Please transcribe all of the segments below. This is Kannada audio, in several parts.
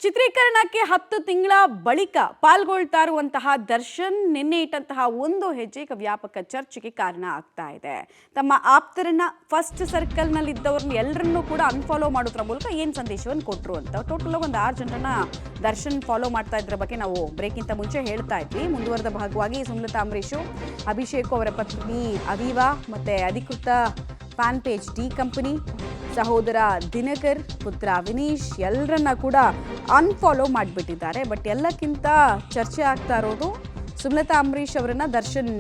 ಚಿತ್ರೀಕರಣಕ್ಕೆ 10 ತಿಂಗಳ ಬಳಿಕ ಪಾಲ್ಗೊಳ್ತಾ ಇರುವಂತಹ ದರ್ಶನ್ ನಿನ್ನೆ ಇಟ್ಟಂತಹ ಒಂದು ಹೆಜ್ಜೆ ಈಗ ವ್ಯಾಪಕ ಚರ್ಚೆಗೆ ಕಾರಣ ಆಗ್ತಾ ಇದೆ. ತಮ್ಮ ಆಪ್ತರನ್ನ ಫಸ್ಟ್ ಸರ್ಕಲ್ ನಲ್ಲಿ ಇದ್ದವರನ್ನ ಎಲ್ಲರನ್ನೂ ಕೂಡ ಅನ್ಫಾಲೋ ಮಾಡೋದ್ರ ಮೂಲಕ ಏನ್ ಸಂದೇಶವನ್ನು ಕೊಟ್ಟರು ಅಂತ ಟೋಟಲ್ ಒಂದು 6 ಜನರನ್ನ ದರ್ಶನ್ ಫಾಲೋ ಮಾಡ್ತಾ ಇದ್ರ ಬಗ್ಗೆ ನಾವು ಬ್ರೇಕ್ಗಿಂತ ಮುಂಚೆ ಹೇಳ್ತಾ ಇದ್ವಿ. ಮುಂದುವರೆದ ಭಾಗವಾಗಿ ಸುಮಲತಾ ಅಂಬರೀಶ್, ಅಭಿಷೇಕ್ ಅವರ ಪತ್ನಿ ಅವೀವಾ, ಮತ್ತೆ ಅಧಿಕೃತ ಫ್ಯಾನ್ ಪೇಜ್ ಡಿ ಕಂಪನಿ, ಸಹೋದರ ದಿನಕರ್, ಪುತ್ರ ವಿನೀಶ್ ಎಲ್ಲರನ್ನ ಕೂಡ ಅನ್ಫಾಲೋ ಮಾಡಿಬಿಟ್ಟಿದ್ದಾರೆ. ಬಟ್ ಎಲ್ಲಕ್ಕಿಂತ ಚರ್ಚೆ ಆಗ್ತಾ ಇರೋದು ಸುಮಲತಾ ಅಂಬರೀಶ್ ಅವರನ್ನ ದರ್ಶನ್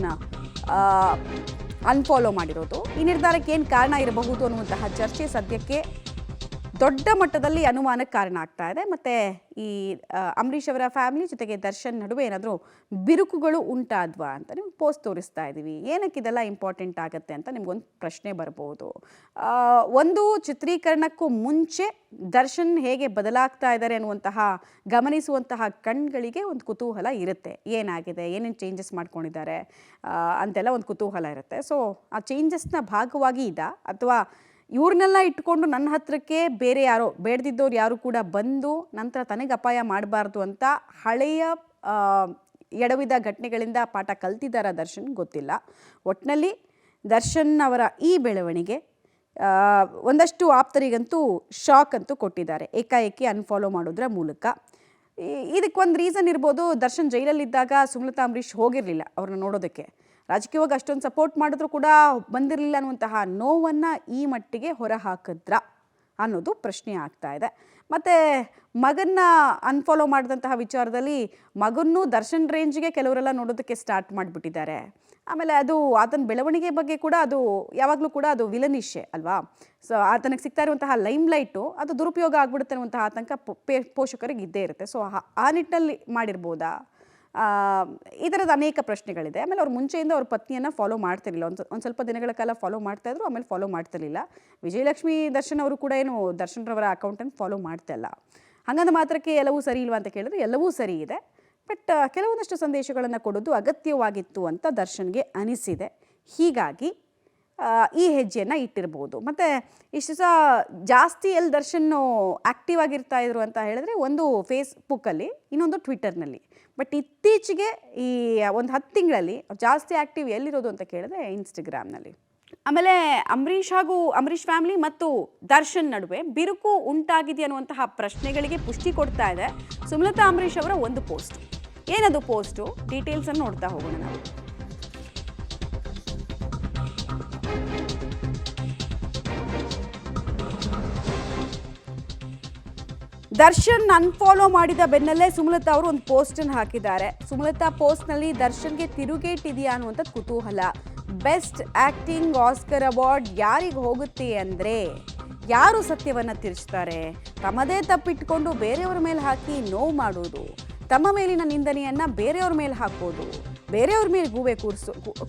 ಅನ್ಫಾಲೋ ಮಾಡಿರೋದು. ಈ ನಿರ್ಧಾರಕ್ಕೆ ಏನು ಕಾರಣ ಇರಬಹುದು ಅನ್ನುವಂತಹ ಚರ್ಚೆ ಸದ್ಯಕ್ಕೆ ದೊಡ್ಡ ಮಟ್ಟದಲ್ಲಿ ಅನುಮಾನಕ್ಕೆ ಕಾರಣ ಆಗ್ತಾ ಇದೆ. ಮತ್ತು ಈ ಅಂಬರೀಶ್ ಅವರ ಫ್ಯಾಮಿಲಿ ಜೊತೆಗೆ ದರ್ಶನ್ ನಡುವೆ ಏನಾದರೂ ಬಿರುಕುಗಳು ಉಂಟಾದ್ವಾ ಅಂತ ನಿಮ್ಗೆ ಪೋಸ್ಟ್ ತೋರಿಸ್ತಾ ಇದ್ದೀವಿ. ಏನಕ್ಕೆ ಇದೆಲ್ಲ ಇಂಪಾರ್ಟೆಂಟ್ ಆಗುತ್ತೆ ಅಂತ ನಿಮ್ಗೊಂದು ಪ್ರಶ್ನೆ ಬರ್ಬೋದು. ಒಂದು, ಚಿತ್ರೀಕರಣಕ್ಕೂ ಮುಂಚೆ ದರ್ಶನ್ ಹೇಗೆ ಬದಲಾಗ್ತಾ ಇದ್ದಾರೆ ಅನ್ನುವಂತಹ ಗಮನಿಸುವಂತಹ ಕಣ್ಗಳಿಗೆ ಒಂದು ಕುತೂಹಲ ಇರುತ್ತೆ. ಏನಾಗಿದೆ, ಏನೇನು ಚೇಂಜಸ್ ಮಾಡ್ಕೊಂಡಿದ್ದಾರೆ ಅಂತೆಲ್ಲ ಒಂದು ಕುತೂಹಲ ಇರುತ್ತೆ. ಸೊ ಆ ಚೇಂಜಸ್ನ ಭಾಗವಾಗಿ ಇದಾ, ಅಥವಾ ಇವ್ರನ್ನೆಲ್ಲ ಇಟ್ಕೊಂಡು ನನ್ನ ಹತ್ರಕ್ಕೆ ಬೇರೆ ಯಾರೋ ಬೇಡದಿದ್ದವ್ರು ಯಾರು ಕೂಡ ಬಂದು ನಂತರ ತನಗೆ ಅಪಾಯ ಮಾಡಬಾರ್ದು ಅಂತ ಹಳೆಯ ಎಡವಿದ ಘಟನೆಗಳಿಂದ ಪಾಠ ಕಲ್ತಿದ್ದಾರ ದರ್ಶನ್ ಗೊತ್ತಿಲ್ಲ. ಒಟ್ಟಿನಲ್ಲಿ ದರ್ಶನ್ ಅವರ ಈ ಬೆಳವಣಿಗೆ ಒಂದಷ್ಟು ಆಪ್ತರಿಗಂತೂ ಶಾಕ್ ಅಂತೂ ಕೊಟ್ಟಿದ್ದಾರೆ, ಏಕಾಏಕಿ ಅನ್ಫಾಲೋ ಮಾಡೋದ್ರ ಮೂಲಕ. ಇದಕ್ಕೊಂದು ರೀಸನ್ ಇರ್ಬೋದು. ದರ್ಶನ್ ಜೈಲಲ್ಲಿದ್ದಾಗ ಸುಮಲತಾ ಅಂಬರೀಶ್ ಹೋಗಿರಲಿಲ್ಲ ಅವ್ರನ್ನ ನೋಡೋದಕ್ಕೆ. ರಾಜಕೀಯವಾಗಿ ಅಷ್ಟೊಂದು ಸಪೋರ್ಟ್ ಮಾಡಿದ್ರು ಕೂಡ ಬಂದಿರಲಿಲ್ಲ ಅನ್ನುವಂತಹ ನೋವನ್ನು ಈ ಮಟ್ಟಿಗೆ ಹೊರ ಹಾಕಿದ್ರ ಅನ್ನೋದು ಪ್ರಶ್ನೆ ಆಗ್ತಾ ಇದೆ. ಮತ್ತು ಮಗನ್ನ ಅನ್ಫಾಲೋ ಮಾಡಿದಂತಹ ವಿಚಾರದಲ್ಲಿ ಮಗನ್ನೂ ದರ್ಶನ್ ರೇಂಜ್ಗೆ ಕೆಲವರೆಲ್ಲ ನೋಡೋದಕ್ಕೆ ಸ್ಟಾರ್ಟ್ ಮಾಡಿಬಿಟ್ಟಿದ್ದಾರೆ. ಆಮೇಲೆ ಅದು ಆತನ ಬೆಳವಣಿಗೆ ಬಗ್ಗೆ ಕೂಡ ಅದು ಯಾವಾಗಲೂ ಕೂಡ ಅದು ವಿಲನಿಶೆ ಅಲ್ವಾ. ಸೊ ಆತನಿಗೆ ಸಿಗ್ತಾ ಇರುವಂತಹ ಲೈಮ್ಲೈಟು ಅದು ದುರುಪಯೋಗ ಆಗ್ಬಿಡುತ್ತೆ ಅನ್ನುವಂತಹ ಆತಂಕ ಪೋಷಕರಿಗೆ ಇದ್ದೇ ಇರುತ್ತೆ. ಸೊ ಆ ನಿಟ್ಟಿನಲ್ಲಿ ಮಾಡಿರ್ಬೋದಾ, ಈ ಥರದ ಅನೇಕ ಪ್ರಶ್ನೆಗಳಿದೆ. ಆಮೇಲೆ ಅವ್ರು ಮುಂಚೆಯಿಂದ ಅವ್ರ ಪತ್ನಿಯನ್ನು ಫಾಲೋ ಮಾಡ್ತಿರಲಿಲ್ಲ. ಒಂದು ಸ್ವಲ್ಪ ದಿನಗಳ ಕಾಲ ಫಾಲೋ ಮಾಡ್ತಾಯಿದ್ರು, ಆಮೇಲೆ ಫಾಲೋ ಮಾಡ್ತಿರಲಿಲ್ಲ. ವಿಜಯಲಕ್ಷ್ಮಿ ದರ್ಶನ್ ಅವರು ಕೂಡ ಏನು ದರ್ಶನ್ರವರ ಅಕೌಂಟನ್ನು ಫಾಲೋ ಮಾಡ್ತಾಯಿಲ್ಲ. ಹಾಗಂದ ಮಾತ್ರಕ್ಕೆ ಎಲ್ಲವೂ ಸರಿ ಇಲ್ವಾ ಅಂತ ಕೇಳಿದ್ರೆ ಎಲ್ಲವೂ ಸರಿ ಇದೆ. ಬಟ್ ಕೆಲವೊಂದಷ್ಟು ಸಂದೇಶಗಳನ್ನು ಕೊಡೋದು ಅಗತ್ಯವಾಗಿತ್ತು ಅಂತ ದರ್ಶನ್ಗೆ ಅನಿಸಿದೆ. ಹೀಗಾಗಿ ಈ ಹೆಜ್ಜೆಯನ್ನು ಇಟ್ಟಿರ್ಬೋದು. ಮತ್ತು ಇಷ್ಟು ಸಹ ಜಾಸ್ತಿ ಎಲ್ಲಿ ದರ್ಶನ್ನು ಆ್ಯಕ್ಟಿವ್ ಆಗಿರ್ತಾ ಇದ್ರು ಅಂತ ಹೇಳಿದ್ರೆ, ಒಂದು ಫೇಸ್ಬುಕ್ಕಲ್ಲಿ, ಇನ್ನೊಂದು ಟ್ವಿಟರ್ನಲ್ಲಿ. ಬಟ್ ಇತ್ತೀಚೆಗೆ ಈ ಒಂದು 10 ತಿಂಗಳಲ್ಲಿ ಜಾಸ್ತಿ ಆ್ಯಕ್ಟಿವ್ ಎಲ್ಲಿರೋದು ಅಂತ ಕೇಳಿದ್ರೆ ಇನ್ಸ್ಟಾಗ್ರಾಮ್ನಲ್ಲಿ. ಆಮೇಲೆ ಅಂಬರೀಶ್ ಫ್ಯಾಮಿಲಿ ಮತ್ತು ದರ್ಶನ್ ನಡುವೆ ಬಿರುಕು ಉಂಟಾಗಿದೆ ಅನ್ನುವಂತಹ ಪ್ರಶ್ನೆಗಳಿಗೆ ಪುಷ್ಟಿ ಕೊಡ್ತಾ ಇದೆ ಸುಮಲತಾ ಅಂಬರೀಶ್ ಅವರ ಒಂದು ಪೋಸ್ಟ್. ಏನದು ಪೋಸ್ಟು, ಡೀಟೇಲ್ಸನ್ನು ನೋಡ್ತಾ ಹೋಗೋಣ ನಾವು. ದರ್ಶನ್ ಅನ್ಫಾಲೋ ಮಾಡಿದ ಬೆನ್ನಲ್ಲೇ ಸುಮಲತಾ ಅವರು ಒಂದು ಪೋಸ್ಟನ್ನು ಹಾಕಿದ್ದಾರೆ. ಸುಮಲತಾ ಪೋಸ್ಟ್ನಲ್ಲಿ ದರ್ಶನ್ಗೆ ತಿರುಗೇಟಿದೆಯಾ ಅನ್ನುವಂಥದ್ದು ಕುತೂಹಲ. ಬೆಸ್ಟ್ ಆ್ಯಕ್ಟಿಂಗ್ ಆಸ್ಕರ್ ಅವಾರ್ಡ್ ಯಾರಿಗೆ ಹೋಗುತ್ತೆ ಅಂದರೆ, ಯಾರು ಸತ್ಯವನ್ನು ತಿರ್ಚ್ತಾರೆ, ತಮ್ಮದೇ ತಪ್ಪಿಟ್ಕೊಂಡು ಬೇರೆಯವ್ರ ಮೇಲೆ ಹಾಕಿ ನೋವು ಮಾಡೋದು, ತಮ್ಮ ಮೇಲಿನ ನಿಂದನೆಯನ್ನು ಬೇರೆಯವ್ರ ಮೇಲೆ ಹಾಕೋದು, ಬೇರೆಯವ್ರ ಮೇಲೆ ಗೂಬೆ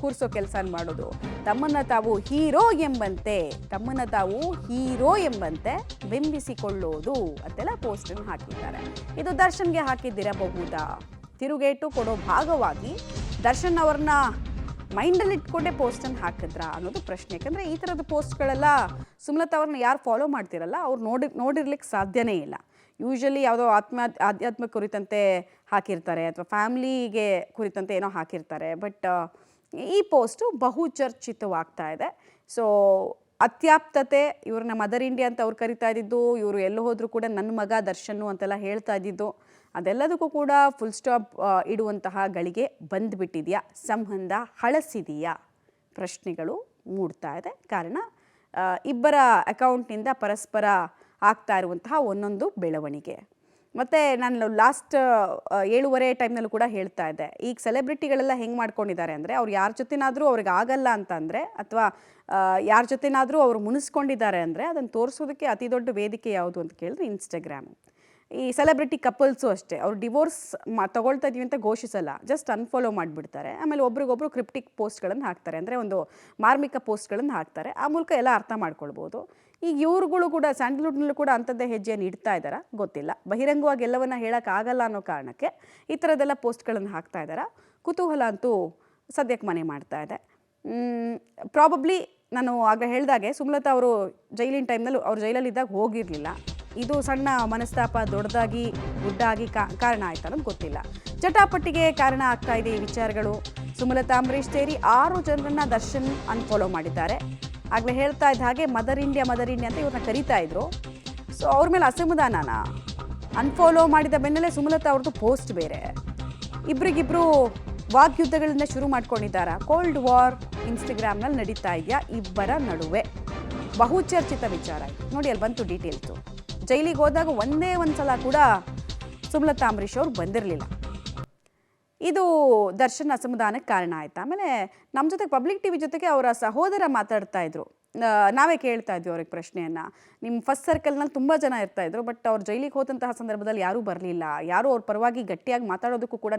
ಕೂರಿಸೋ ಕೆಲಸ ಮಾಡೋದು, ತಮ್ಮನ್ನು ತಾವು ಹೀರೋ ಎಂಬಂತೆ ಬಿಂಬಿಸಿಕೊಳ್ಳೋದು ಅಂತೆಲ್ಲ ಪೋಸ್ಟನ್ನು ಹಾಕಿದ್ದಾರೆ. ಇದು ದರ್ಶನ್ಗೆ ಹಾಕಿದ್ದಿರಬಹುದಾ? ತಿರುಗೇಟು ಕೊಡೋ ಭಾಗವಾಗಿ ದರ್ಶನ್ ಅವ್ರನ್ನ ಮೈಂಡಲ್ಲಿ ಇಟ್ಕೊಂಡೇ ಪೋಸ್ಟನ್ನು ಹಾಕಿದ್ರಾ ಅನ್ನೋದು ಪ್ರಶ್ನೆ. ಯಾಕಂದರೆ ಈ ಥರದ ಪೋಸ್ಟ್ಗಳೆಲ್ಲ ಸುಮಲತಾ ಅವ್ರನ್ನ ಯಾರು ಫಾಲೋ ಮಾಡ್ತಿರಲ್ಲ ಅವ್ರು ನೋಡಿರ್ಲಿಕ್ಕೆ ಸಾಧ್ಯನೇ ಇಲ್ಲ. ಯೂಶ್ವಲಿ ಯಾವುದೋ ಆಧ್ಯಾತ್ಮ ಕುರಿತಂತೆ ಹಾಕಿರ್ತಾರೆ, ಅಥವಾ ಫ್ಯಾಮ್ಲಿಗೆ ಕುರಿತಂತೆ ಏನೋ ಹಾಕಿರ್ತಾರೆ. ಬಟ್ ಈ ಪೋಸ್ಟು ಬಹು ಚರ್ಚಿತವಾಗ್ತಾ ಇದೆ. ಸೊ ಅತ್ಯಾಪ್ತತೆ, ಇವ್ರನ್ನ ಮದರ್ ಇಂಡಿಯಾ ಅಂತ ಅವ್ರು ಕರಿತಾ ಇದ್ದಿದ್ದು, ಇವರು ಎಲ್ಲೂ ಹೋದರೂ ಕೂಡ ನನ್ನ ಮಗ ದರ್ಶನ್ನು ಅಂತೆಲ್ಲ ಹೇಳ್ತಾ ಇದ್ದಿದ್ದು, ಅದೆಲ್ಲದಕ್ಕೂ ಕೂಡ ಫುಲ್ ಸ್ಟಾಪ್ ಇಡುವಂತಹ ಗಳಿಗೆ ಬಂದುಬಿಟ್ಟಿದೆಯಾ? ಸಂಬಂಧ ಹಳಸಿದೆಯಾ? ಪ್ರಶ್ನೆಗಳು ಮೂಡ್ತಾ ಇದೆ. ಕಾರಣ ಇಬ್ಬರ ಅಕೌಂಟ್ನಿಂದ ಪರಸ್ಪರ ಆಗ್ತಾ ಇರುವಂತಹ ಒಂದೊಂದು ಬೆಳವಣಿಗೆ. ಮತ್ತು ನಾನು ಲಾಸ್ಟ್ 7:30 ಟೈಮ್ನಲ್ಲೂ ಕೂಡ ಹೇಳ್ತಾ ಇದ್ದೆ, ಈಗ ಸೆಲೆಬ್ರಿಟಿಗಳೆಲ್ಲ ಹೆಂಗೆ ಮಾಡ್ಕೊಂಡಿದ್ದಾರೆ ಅಂದರೆ, ಅವ್ರು ಯಾರ ಜೊತೆನಾದರೂ ಅವ್ರಿಗೆ ಆಗಲ್ಲ ಅಂತಂದರೆ, ಅಥವಾ ಯಾರ ಜೊತೆನಾದರೂ ಅವರು ಮುನಿಸ್ಕೊಂಡಿದ್ದಾರೆ ಅಂದರೆ ಅದನ್ನು ತೋರಿಸೋದಕ್ಕೆ ಅತಿ ದೊಡ್ಡ ವೇದಿಕೆ ಯಾವುದು ಅಂತ ಕೇಳಿದ್ರೆ ಇನ್ಸ್ಟಾಗ್ರಾಮ್. ಈ ಸೆಲೆಬ್ರಿಟಿ ಕಪಲ್ಸು ಅಷ್ಟೇ, ಅವ್ರು ಡಿವೋರ್ಸ್ ತಗೊಳ್ತಾ ಇದೀವಿ ಅಂತ ಘೋಷಿಸಲ್ಲ, ಜಸ್ಟ್ ಅನ್ಫಾಲೋ ಮಾಡಿಬಿಡ್ತಾರೆ. ಆಮೇಲೆ ಒಬ್ರಿಗೊಬ್ರು ಕ್ರಿಪ್ಟಿಕ್ ಪೋಸ್ಟ್ಗಳನ್ನು ಹಾಕ್ತಾರೆ, ಅಂದರೆ ಒಂದು ಮಾರ್ಮಿಕ ಪೋಸ್ಟ್ಗಳನ್ನು ಹಾಕ್ತಾರೆ. ಆ ಮೂಲಕ ಎಲ್ಲ ಅರ್ಥ ಮಾಡ್ಕೊಳ್ಬೋದು. ಈಗ ಇವ್ರುಗಳು ಕೂಡ ಸ್ಯಾಂಡಲ್ವುಡ್ನಲ್ಲೂ ಕೂಡ ಅಂಥದ್ದೇ ಹೆಜ್ಜೆಯನ್ನು ಇಡ್ತಾ ಇದ್ದಾರಾ ಗೊತ್ತಿಲ್ಲ. ಬಹಿರಂಗವಾಗಿ ಎಲ್ಲವನ್ನ ಹೇಳೋಕ್ಕಾಗಲ್ಲ ಅನ್ನೋ ಕಾರಣಕ್ಕೆ ಈ ಥರದ್ದೆಲ್ಲ ಪೋಸ್ಟ್ಗಳನ್ನು ಹಾಕ್ತಾ ಇದ್ದಾರೆ. ಕುತೂಹಲ ಅಂತೂ ಸದ್ಯಕ್ಕೆ ಮನೆ ಮಾಡ್ತಾ ಇದೆ. ಪ್ರಾಬಬ್ಲಿ ನಾನು ಆಗ ಹೇಳಿದಾಗೆ ಸುಮಲತಾ ಅವರು ಜೈಲಿನ ಟೈಮ್ನಲ್ಲಿ ಅವ್ರು ಜೈಲಲ್ಲಿದ್ದಾಗ ಹೋಗಿರಲಿಲ್ಲ. ಇದು ಸಣ್ಣ ಮನಸ್ತಾಪ ದೊಡ್ಡದಾಗಿ ಗುಡ್ಡಾಗಿ ಕಾರಣ ಆಯ್ತಾ ಅನ್ನೋದು ಗೊತ್ತಿಲ್ಲ. ಜಟಾಪಟಿಗೆ ಕಾರಣ ಆಗ್ತಾ ಇದೆ ಈ ವಿಚಾರಗಳು. ಸುಮಲತಾ ಅಂಬರೀಶ್ ಸೇರಿ 6 ಜನರನ್ನ ದರ್ಶನ್ ಅನ್ಫಾಲೋ ಮಾಡಿದ್ದಾರೆ. ಆಗಲೇ ಹೇಳ್ತಾ ಇದ್ದ ಹಾಗೆ ಮದರ್ ಇಂಡಿಯಾ ಅಂತ ಇವ್ರನ್ನ ಕರೀತಾ ಇದ್ರು. ಸೊ ಅವ್ರ ಮೇಲೆ ಅಸಮಾಧಾನನ ಅನ್ಫಾಲೋ ಮಾಡಿದ ಬೆನ್ನಲ್ಲೇ ಸುಮಲತಾ ಅವ್ರದ್ದು ಪೋಸ್ಟ್ ಬೇರೆ. ಇಬ್ಬರಿಗಿಬ್ರು ವಾಗ್ಯುದ್ಧಗಳನ್ನ ಶುರು ಮಾಡ್ಕೊಂಡಿದ್ದಾರೆ. ಕೋಲ್ಡ್ ವಾರ್ ಇನ್ಸ್ಟಾಗ್ರಾಮ್ನಲ್ಲಿ ನಡೀತಾ ಇದೆಯಾ ಇಬ್ಬರ ನಡುವೆ. ಬಹುಚರ್ಚಿತ ವಿಚಾರ ಇದು. ನೋಡಿ ಅಲ್ಲಿ ಬಂತು ಡೀಟೇಲ್ಸು. ಜೈಲಿಗೆ ಹೋದಾಗ ಒಂದೇ ಸಲ ಕೂಡ ಸುಮಲತಾ ಅಂಬರೀಶ್ ಅವ್ರು ಬಂದಿರಲಿಲ್ಲ. ಇದು ದರ್ಶನ್ ಅಸಮಾಧಾನಕ್ಕೆ ಕಾರಣ ಆಯ್ತು. ಆಮೇಲೆ ನಮ್ಮ ಜೊತೆಗೆ ಪಬ್ಲಿಕ್ ಟಿವಿ ಜೊತೆಗೆ ಅವರ ಸಹೋದರ ಮಾತಾಡ್ತಾ ಇದ್ರು. ನಾವೇ ಕೇಳ್ತಾ ಇದ್ವಿ ಅವ್ರಿಗೆ ಪ್ರಶ್ನೆಯನ್ನು. ನಿಮ್ಮ ಫಸ್ಟ್ ಸರ್ಕಲ್ನಲ್ಲಿ ತುಂಬ ಜನ ಇರ್ತಾಯಿದ್ರು, ಬಟ್ ಅವ್ರು ಜೈಲಿಗೆ ಹೋದಂತಹ ಸಂದರ್ಭದಲ್ಲಿ ಯಾರೂ ಬರಲಿಲ್ಲ, ಯಾರೂ ಅವ್ರ ಪರವಾಗಿ ಗಟ್ಟಿಯಾಗಿ ಮಾತಾಡೋದಕ್ಕೂ ಕೂಡ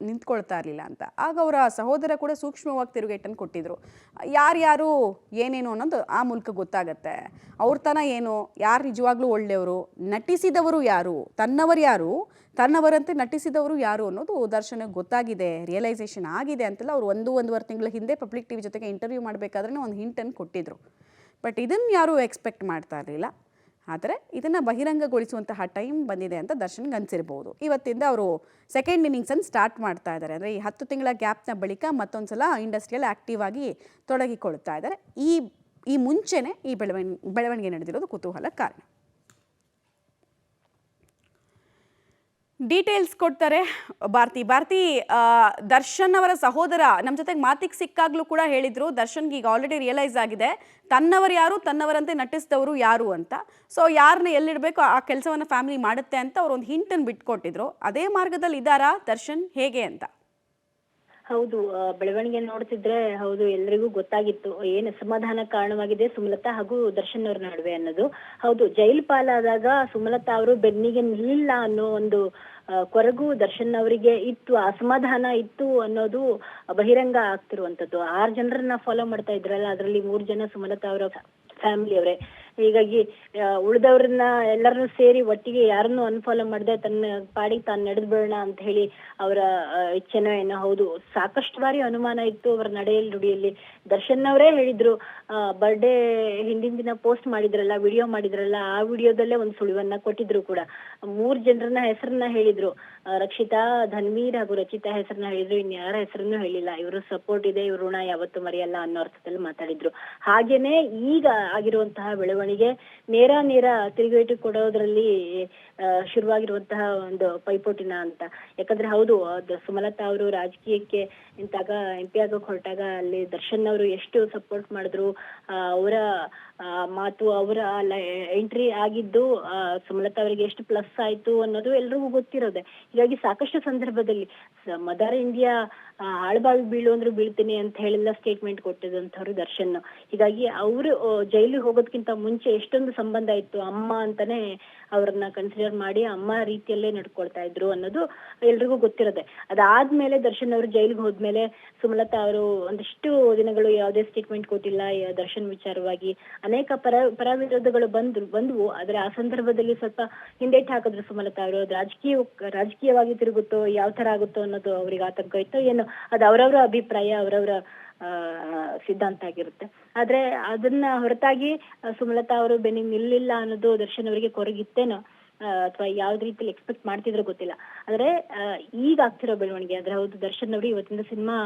ನಿಂತ್ಕೊಳ್ತಾ ಇರಲಿಲ್ಲ ಅಂತ. ಆಗ ಅವರ ಸಹೋದರ ಕೂಡ ಸೂಕ್ಷ್ಮವಾಗಿ ತಿರುಗೇಟನ್ನು ಕೊಟ್ಟಿದ್ರು. ಯಾರ್ಯಾರು ಏನೇನು ಅನ್ನೋದು ಆ ಮೂಲಕ ಗೊತ್ತಾಗತ್ತೆ. ಅವ್ರ ತನ ಏನು, ಯಾರು ನಿಜವಾಗ್ಲೂ ಒಳ್ಳೆಯವರು, ನಟಿಸಿದವರು ಯಾರು, ತನ್ನವರಂತೆ ನಟಿಸಿದವರು ಯಾರು ಅನ್ನೋದು ದರ್ಶನಕ್ಕೆ ಗೊತ್ತಾಗಿದೆ, ರಿಯಲೈಸೇಷನ್ ಆಗಿದೆ ಅಂತೆಲ್ಲ ಅವ್ರು 1-1.5 ತಿಂಗಳ ಹಿಂದೆ ಪಬ್ಲಿಕ್ ಟಿವಿ ಜೊತೆಗೆ ಇಂಟರ್ವ್ಯೂ ಮಾಡಬೇಕಾದ್ರೆ ಒಂದು ಹಿಂಟನ್ನು ಕೊಟ್ಟಿದ್ರು. ಬಟ್ ಇದನ್ನು ಯಾರೂ ಎಕ್ಸ್ಪೆಕ್ಟ್ ಮಾಡ್ತಾ ಇರಲಿಲ್ಲ. ಆದರೆ ಇದನ್ನು ಬಹಿರಂಗಗೊಳಿಸುವಂತಹ ಟೈಮ್ ಬಂದಿದೆ ಅಂತ ದರ್ಶನ್ಗೆ ಅನಿಸಿರ್ಬೋದು. ಇವತ್ತಿಂದ ಅವರು ಸೆಕೆಂಡ್ ಇನ್ನಿಂಗ್ಸನ್ನು ಸ್ಟಾರ್ಟ್ ಮಾಡ್ತಾ ಇದ್ದಾರೆ. ಅಂದರೆ ಈ 10 ತಿಂಗಳ ಗ್ಯಾಪ್ನ ಬಳಿಕ ಮತ್ತೊಂದು ಸಲ ಇಂಡಸ್ಟ್ರಿಯಲ್ಲಿ ಆ್ಯಕ್ಟಿವ್ ಆಗಿ ತೊಡಗಿಕೊಳ್ತಾ ಇದ್ದಾರೆ. ಈ ಮುಂಚೆನೇ ಈ ಬೆಳವಣಿಗೆ ನಡೆದಿರೋದು ಕುತೂಹಲ ಕಾರಣ. ಡೀಟೇಲ್ಸ್ ಕೊಡ್ತಾರೆ ಭಾರತಿ. ದರ್ಶನ್ ಅವರ ಸಹೋದರ ನಮ್ಮ ಜೊತೆಗೆ ಮಾತಿಗೆ ಸಿಕ್ಕಾಗ್ಲೂ ಕೂಡ ಹೇಳಿದ್ರು, ದರ್ಶನ್ಗೆ ಈಗ ಆಲ್ರೆಡಿ ರಿಯಲೈಸ್ ಆಗಿದೆ ತನ್ನವರು ಯಾರು, ತನ್ನವರಂತೆ ನಟಿಸಿದವರು ಯಾರು ಅಂತ. ಸೊ ಯಾರನ್ನ ಎಲ್ಲಿಡಬೇಕು ಆ ಕೆಲಸವನ್ನು ಫ್ಯಾಮಿಲಿ ಮಾಡುತ್ತೆ ಅಂತ ಅವ್ರು ಒಂದು ಹಿಂಟನ್ನು ಬಿಟ್ಕೊಟ್ಟಿದ್ರು. ಅದೇ ಮಾರ್ಗದಲ್ಲಿ ಇದ್ದಾರಾ ದರ್ಶನ್, ಹೇಗೆ ಅಂತ? ಹೌದು, ಬೆಳವಣಿಗೆ ನೋಡ್ತಿದ್ರೆ ಹೌದು ಎಲ್ರಿಗೂ ಗೊತ್ತಾಗಿತ್ತು ಏನ್ ಅಸಮಾಧಾನ ಕಾರಣವಾಗಿದೆ ಸುಮಲತಾ ಹಾಗೂ ದರ್ಶನ್ ಅವ್ರ ನಡುವೆ ಅನ್ನೋದು. ಹೌದು, ಜೈಲ್ ಪಾಲಾದಾಗ ಸುಮಲತಾ ಅವರು ಬೆನ್ನಿಗೆ ನಿಲ್ಲಿಲ್ಲ ಅನ್ನೋ ಒಂದು ಕೊರಗು ದರ್ಶನ್ ಅವರಿಗೆ ಇತ್ತು, ಅಸಮಾಧಾನ ಇತ್ತು ಅನ್ನೋದು ಬಹಿರಂಗ ಆಗ್ತಿರುವಂತದ್ದು. 6 ಜನರನ್ನ ಫಾಲೋ ಮಾಡ್ತಾ ಇದ್ರಲ್ಲ, ಅದ್ರಲ್ಲಿ 3 ಜನ ಸುಮಲತಾ ಅವರ ಫ್ಯಾಮಿಲಿ ಅವರೇ. ಹೀಗಾಗಿ ಉಳಿದವ್ರನ್ನ ಎಲ್ಲರನ್ನೂ ಸೇರಿ ಒಟ್ಟಿಗೆ ಯಾರನ್ನು ಅನ್ಫಾಲೋ ಮಾಡದೆ ತನ್ನ ಪಾಡಿಗೆ ತಾನು ನಡೆದು ಬಿಡೋಣ ಅಂತ ಹೇಳಿ ಅವರ ಇಚ್ಛೆನೋ ಏನೋ. ಹೌದು, ಸಾಕಷ್ಟು ಬಾರಿ ಅನುಮಾನ ಇತ್ತು ಅವರ ನಡೆಯಲ್ಲಿ ನುಡಿಯಲ್ಲಿ. ದರ್ಶನ್ ಅವರೇ ಹೇಳಿದ್ರು, ಬರ್ಡೇ ಹಿಂದಿನ ದಿನ ಪೋಸ್ಟ್ ಮಾಡಿದ್ರಲ್ಲ, ವಿಡಿಯೋ ಮಾಡಿದ್ರಲ್ಲ, ಆ ವಿಡಿಯೋದಲ್ಲೇ ಒಂದು ಸುಳಿವನ್ನ ಕೊಟ್ಟಿದ್ರು ಕೂಡ. 3 ಜನರನ್ನ ಹೆಸರನ್ನ ಹೇಳಿದ್ರು, ರಕ್ಷಿತಾ, ಧನ್ವೀರ್ ಹಾಗೂ ರಚಿತಾ ಹೆಸರನ್ನ ಹೇಳಿದ್ರು, ಇನ್ಯಾರ ಹೆಸರನ್ನು ಹೇಳಿಲ್ಲ. ಇವರು ಸಪೋರ್ಟ್ ಇದೆ, ಇವ್ರ ಋಣ ಯಾವತ್ತೂ ಮರೆಯಲ್ಲ ಅನ್ನೋ ಅರ್ಥದಲ್ಲಿ ಮಾತಾಡಿದ್ರು. ಹಾಗೇನೆ ಈಗ ಆಗಿರುವಂತಹ ಬೆಳವಣಿಗೆ ನೇರ ತಿರುಗೇಟು ಕೊಡೋದ್ರಲ್ಲಿ ಶುರುವಾಗಿರುವಂತಹ ಒಂದು ಪೈಪೋಟಿನ ಅಂತ. ಯಾಕಂದ್ರೆ ಹೌದು, ಸುಮಲತಾ ಅವರು ರಾಜಕೀಯಕ್ಕೆ ನಿಂತಾಗ MP ಆಗೋಕ್ ಹೊರಟಾಗ ಅಲ್ಲಿ ದರ್ಶನ್ ಅವರು ಎಷ್ಟು ಸಪೋರ್ಟ್ ಮಾಡಿದ್ರು, ಅವರ ಮಾತು, ಅವರ ಎಂಟ್ರಿ ಆಗಿದ್ದು ಸುಮಲತಾ ಅವರಿಗೆ ಎಷ್ಟು ಪ್ಲಸ್ ಆಯ್ತು ಅನ್ನೋದು ಎಲ್ರಿಗೂ ಗೊತ್ತಿರೋದೆ. ಹೀಗಾಗಿ ಸಾಕಷ್ಟು ಸಂದರ್ಭದಲ್ಲಿ ಮದರ್ ಇಂಡಿಯಾ ಆಳ್ಬಾಳ್ ಬೀಳು ಅಂದ್ರೂ ಬೀಳ್ತೀನಿ ಅಂತ ಹೇಳಿಲ್ಲ ಸ್ಟೇಟ್ಮೆಂಟ್ ಕೊಟ್ಟಿದಂಥವ್ರು ದರ್ಶನ್. ಹೀಗಾಗಿ ಅವರು ಜೈಲಿಗೆ ಹೋಗೋದಕ್ಕಿಂತ ಮುಂಚೆ ಎಷ್ಟೊಂದು ಸಂಬಂಧ ಇತ್ತು, ಅಮ್ಮ ಅಂತಾನೆ ಅವ್ರನ್ನ ಕನ್ಸಿಡರ್ ಮಾಡಿ ಅಮ್ಮ ರೀತಿಯಲ್ಲೇ ನಡ್ಕೊಳ್ತಾ ಇದ್ರು ಅನ್ನೋದು ಎಲ್ರಿಗೂ ಗೊತ್ತಿರೋದೆ. ಅದಾದ್ಮೇಲೆ ದರ್ಶನ್ ಅವರು ಜೈಲಿಗೆ ಹೋದ್ಮೇಲೆ ಸುಮಲತಾ ಅವರು ಒಂದಿಷ್ಟು ದಿನಗಳು ಯಾವುದೇ ಸ್ಟೇಟ್ಮೆಂಟ್ ಕೊಟ್ಟಿಲ್ಲ ದರ್ಶನ್ ವಿಚಾರವಾಗಿ. ಅನೇಕ ಪರ ವಿರೋಧಗಳು ಬಂದ್ವು. ಆದ್ರೆ ಆ ಸಂದರ್ಭದಲ್ಲಿ ಸ್ವಲ್ಪ ಹಿಂದೇಟ್ ಹಾಕಿದ್ರು ಸುಮಲತಾ ಅವರು. ಅದು ರಾಜಕೀಯವಾಗಿ ತಿರುಗುತ್ತೋ, ಯಾವ ತರ ಆಗುತ್ತೋ ಅನ್ನೋದು ಅವ್ರಿಗೆ ಆತಂಕ ಇತ್ತು ಏನೋ. ಅದು ಅವರವರ ಅಭಿಪ್ರಾಯ, ಅವರವರ ಸಿದ್ಧಾಂತ ಆಗಿರುತ್ತೆ. ಆದ್ರೆ ಅದನ್ನ ಹೊರತಾಗಿ ಸುಮಲತಾ ಅವರು ಬೆನ್ನಿಗೆ ನಿಲ್ಲಿಲ್ಲ ಅನ್ನೋದು ದರ್ಶನ್ ಅವರಿಗೆ ಕೊರಗಿತ್ತೇನೋ, ಅಥವಾ ಯಾವ್ದು ರೀತಿಯಲ್ಲಿ ಎಕ್ಸ್ಪೆಕ್ಟ್ ಮಾಡ್ತಿದ್ರು ಗೊತ್ತಿಲ್ಲ. ಆದ್ರೆ ಈಗ ಆಗ್ತಿರೋ ಬೆಳವಣಿಗೆ ಆದ್ರೆ ಹೌದು, ದರ್ಶನ್ ಅವರು ಇವತ್ತಿಂದ ಸಿನಿಮಾ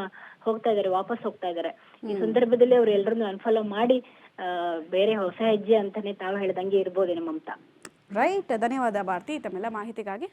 ವಾಪಸ್ ಹೋಗ್ತಾ ಇದಾರೆ. ಈ ಸಂದರ್ಭದಲ್ಲಿ ಅವ್ರು ಎಲ್ಲರನ್ನು ಅನ್ಫಾಲೋ ಮಾಡಿ ಬೇರೆ ಹೊಸ ಹೆಜ್ಜೆ ಅಂತಾನೆ ತಾವು ಹೇಳ್ದಂಗೆ ಇರ್ಬೋದೇನೋ ಮಮತಾ. ರೈಟ್, ಧನ್ಯವಾದ ಭಾರತಿ ತಮ್ಮೆಲ್ಲ ಮಾಹಿತಿಗಾಗಿ.